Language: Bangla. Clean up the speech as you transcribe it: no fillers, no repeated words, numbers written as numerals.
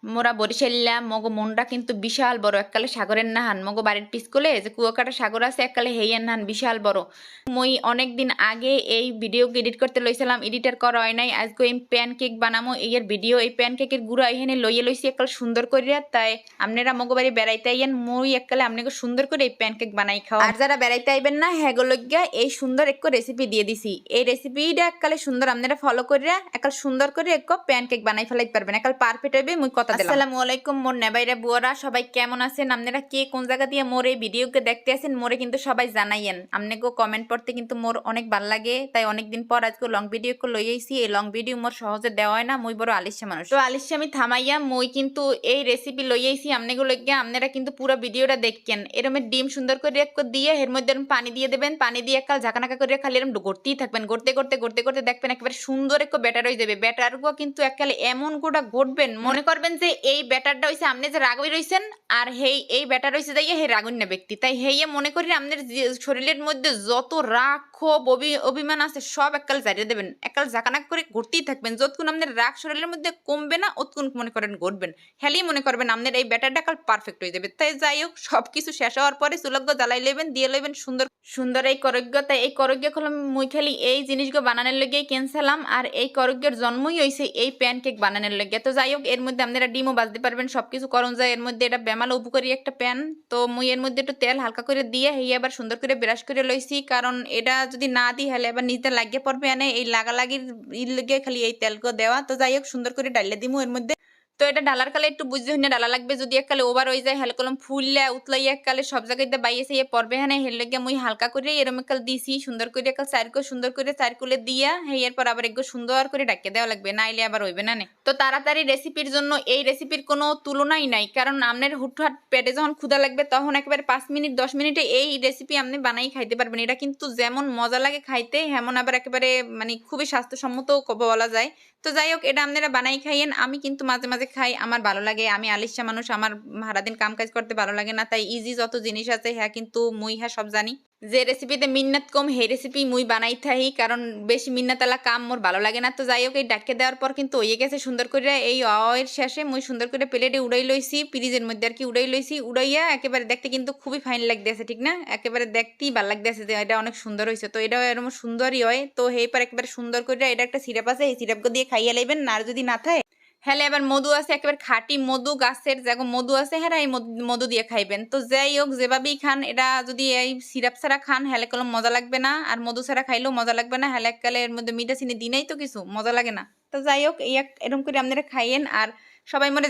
মোরা বরিশাল্লা মগো মনটা কিন্তু বিশাল বড় এককালে সাগরের নাহান মগো বাড়ির পিছকলে যে কুয়াকাটা সাগর আছে এককালে হেইয়ার নাহান বিশাল বড়। মুই অনেক দিন আগে এই ভিডিও এডিট করতে লইছিলাম, এডিটার করা হয় নাই। আজকে এই প্যানকেক বানামো এর ভিডিও। এই প্যানকেকের গুঁড়া এখানে লইয়ে লইছি এককাল সুন্দর করিয়া, তাই আপনারা মগো বাড়ি বেড়াইতে আইয়েন, মুই এককালে আপনাকে সুন্দর করে এই প্যানকেক বানাই খাও। আর যারা বেড়াইতে আইবেন না হ্যাগো গিয়া এই সুন্দর এক রেসিপি দিয়ে দিছি। এই রেসিপিটা এককালে সুন্দর আপনারা ফলো করিয়া একাল সুন্দর করে এক প্যানকেক বানাই ফেলাইতে পারবেন, একাল পারফেক্ট হইবে। মুই কথা দিলাম। আসসালামু আলাইকুম মোর নেবাইরা বুয়ারা, সবাই কেমন আছেন? আপনারা কে কোন জায়গা দিয়ে মোর এই ভিডিওকে দেখতে আছেন মোরে কিন্তু সবাই জানাইয়েন। আপনাকে কমেন্ট পড়তে কিন্তু মোর অনেক ভাল লাগে, তাই অনেকদিন পর আজকে লং ভিডিও লই আইছি। এই লং ভিডিও মোর সহজে দেওয়া হয় না, মুই বড় আলিশা মানুষ। তো আলিশা আমি থামাইয়া মুই কিন্তু এই রেসিপি লই আইছি আপনাকে লইয়া। আপনারা কিন্তু পুরো ভিডিওটা দেখেন। এরকম ডিম সুন্দর করে এক দিয়ে এর মধ্যে পানি দিয়ে দেবেন, পানি দিয়ে একাল ঝাঁকানাকা করে খালি এরকম গড়তেই থাকবেন। গড়তে গড়তে গড়তে গড়তে দেখবেন একেবারে সুন্দর এক ব্যাটার হয়ে যাবে। ব্যাটারগুলো কিন্তু একালে এমন গোটা ঘটবেন মনে করবেন যে এই ব্যাটারটা হইছে আপনি যে রাগই রইছেন আর এই ব্যাটার হইছে যাইয়া হে রাগুন্য ব্যক্তি। তাই হেইয়া মনে করি আপনার শরীরের মধ্যে যত রাগ ক্ষোভ অভিমান আছে সব একাল জারিয়ে দেবেন। একাল ঝাঁকানাক করে ঘুরতেই থাকবেন। যতক্ষণ আপনার রাগ শরীরের মধ্যে কমবে না অতক্ষণ মনে করেন ঘটবেন। হেলেই মনে করবেন আপনার এই ব্যাটারটা কাল পারফেক্ট হয়ে যাবে। তাই যাই হোক, সবকিছু শেষ হওয়ার পরে চুলগ্য জ্বালাই লইবেন, দিয়ে লইবেন সুন্দর সুন্দর এই করজ্ঞ। তাই এই করজ্ঞ খোলাম মুই খালি এই জিনিসগুলো বানানোর লেগেই ক্যান্সেলাম। আর এই করজ্ঞের জন্মই হয়েছে এই প্যানকেক বানানোর লেগে। তো যাই হোক, এর মধ্যে আপনারা ডিমও বাজতে পারবেন, সবকিছু করণ যায় এর মধ্যে। এটা বেমাল উপকারী একটা প্যান। তো মুই এর মধ্যে একটু তেল হালকা করে দিয়ে হেই আবার সুন্দর করে ব্রাশ করে লইছি, কারণ এটা যদি না দিই হলে আবার নিচে লাগিয়ে পড়বে। এনে এই লাগালাগির লেগে খালি এই তেলকে দেওয়া। তো যাই হোক, সুন্দর করে ডাইলে দিমু এর মধ্যে। তো এটা ডালার কালে একটু বুঝতে হইনা ডালা লাগবে। যদি এককালে ওভার হয়ে যায় হেলে কলম ফুললে উতলাইয়া এককালে সব জায়গায় বাইয়েছে ইয়ে পড়বে। হ্যাঁ হেলে গিয়ে মুই হালকা করে এরম একাল দিছি সুন্দর করে একাল চারকো সুন্দর করে চারকুলে দিয়া হেয়ার পর আবার একটু সুন্দর করে ডাকিয়ে দেওয়া লাগবে, নাইলে আবার হইবে না। তো তাড়াতাড়ি রেসিপির জন্য এই রেসিপির কোনো তুলনাই নাই, কারণ আপনার হুটহাট পেটে যখন ক্ষুধা লাগবে তখন একেবারে 5 মিনিট 10 মিনিটে এই রেসিপি আপনি বানাই খাইতে পারবেন। এটা কিন্তু যেমন মজা লাগে খাইতে হেমন আবার একেবারে মানে খুবই স্বাস্থ্যসম্মত বলা যায়। তো যাই হোক, এটা আপনারা বানাই খাইয়েন। আমি কিন্তু মাঝে মাঝে খাই, আমার ভালো লাগে। আমি আলিশা মানুষ, আমার সারাদিন কাম কাজ করতে ভালো লাগে না। তাই ইজি যত জিনিস আছে হ্যাঁ কিন্তু মুই হ্যাঁ সব জানি। যে রেসিপিতে মিন্নাত কম সেই রেসিপি মুই বানাই থাই, কারণ বেশি মিন্নাতালা কাম মোর ভালো লাগে না। তো যাই হোক, এই ডাকে দেওয়ার পর কিন্তু হয়ে গেছে সুন্দর করে। এই এর শেষে মুই সুন্দর করে প্লেটে উড়াই লইছি, ফ্রিজের মধ্যে আর কি উড়াই লইছি। উড়াইয়া একেবারে দেখতে কিন্তু খুবই ফাইন লাগতেছে, ঠিক না? একেবারে দেখতেই ভালো লাগতেছে যে এটা অনেক সুন্দর হয়েছে। তো এটাও এরকম সুন্দরই হয়। তো এই পর একেবারে সুন্দর করে এটা একটা সিরাপ আছে, এই সিরাপকে দিয়ে খাইয়া লাইবেন। আর যদি না থাকে হ্যালে আবার মধু আছে, একেবারে খাঁটি মধু, গাছের যেগো মধু আছে হ্যাঁ এই মধু দিয়ে খাইবেন। তো যাই হোক, যেভাবেই খান এটা যদি এই সিরাপ ছাড়া খান হেলে কোনো মজা লাগবে না, আর মধু ছাড়া খাইলেও মজা লাগবে না। হেলে এককালে এর মধ্যে মিঠা চিনি দিনেই তো কিছু মজা লাগে না। তো যাই হোক, এই এরকম করে আপনারা খাইয়েন। আর সবাই মনে